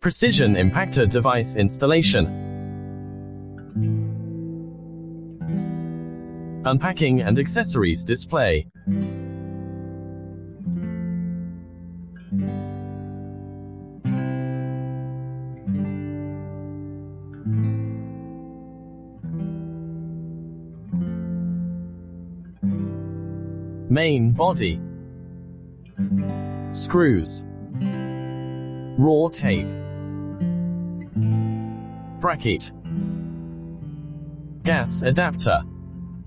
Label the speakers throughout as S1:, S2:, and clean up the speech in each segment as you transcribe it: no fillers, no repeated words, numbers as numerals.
S1: Precision Impactor device installation. Unpacking and accessories display. Main body. Screws. Raw tape. Bracket. Gas adapter.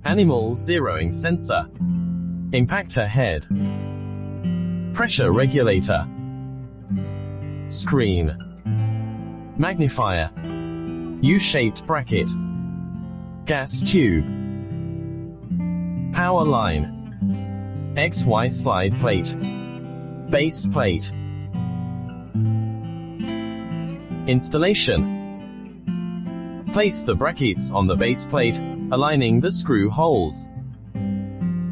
S1: Animal zeroing sensor. Impactor head. Pressure regulator. Screen. Magnifier. U-shaped bracket. Gas tube. Power line. XY slide plate. Base plate. Installation. Place the brackets on the base plate, aligning the screw holes.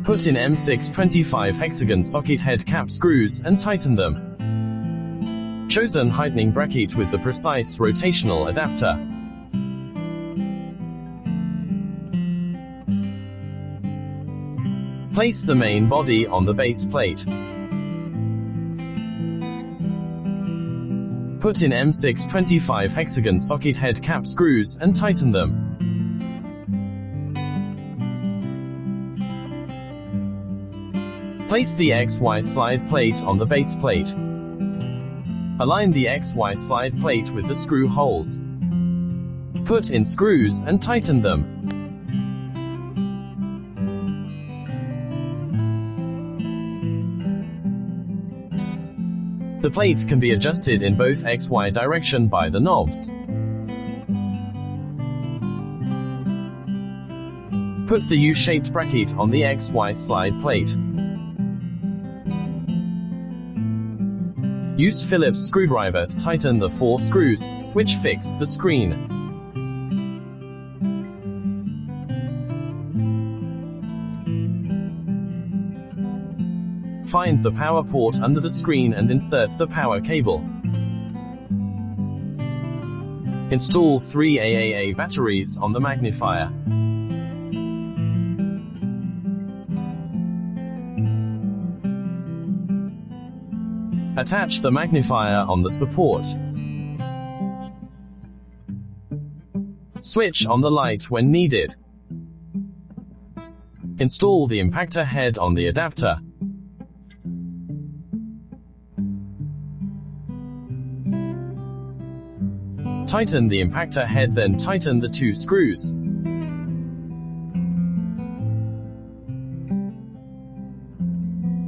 S1: Put in M625 hexagon socket head cap screws and tighten them. Chosen heightening bracket with the precise rotational adapter. Place the main body on the base plate. Put in M625 hexagon socket head cap screws and tighten them. Place the XY slide plate on the base plate. Align the XY slide plate with the screw holes. Put in screws and tighten them. The plates can be adjusted in both XY direction by the knobs. Put the U-shaped bracket on the XY slide plate. Use Phillips screwdriver to tighten the 4 screws, which fixed the screen. Find the power port under the screen and insert the power cable. Install 3 AAA batteries on the magnifier. Attach the magnifier on the support. Switch on the light when needed. Install the impactor head on the adapter. Tighten the impactor head, then tighten the 2 screws.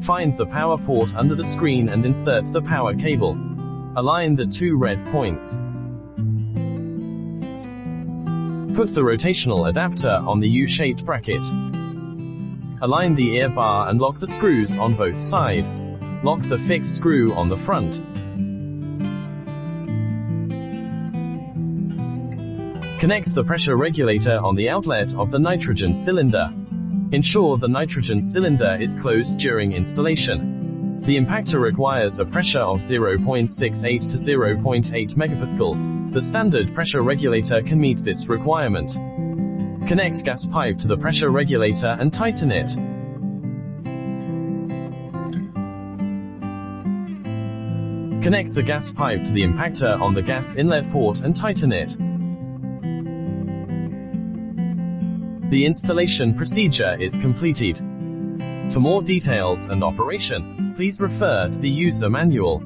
S1: Find the power port under the screen and insert the power cable. Align the 2 red points. Put the rotational adapter on the U-shaped bracket. Align the ear bar and lock the screws on both sides. Lock the fixed screw on the front. Connect the pressure regulator on the outlet of the nitrogen cylinder. Ensure the nitrogen cylinder is closed during installation. The impactor requires a pressure of 0.68 to 0.8 megapascals. The standard pressure regulator can meet this requirement. Connect gas pipe to the pressure regulator and tighten it. Connect the gas pipe to the impactor on the gas inlet port and tighten it. The installation procedure is completed. For more details and operation, please refer to the user manual.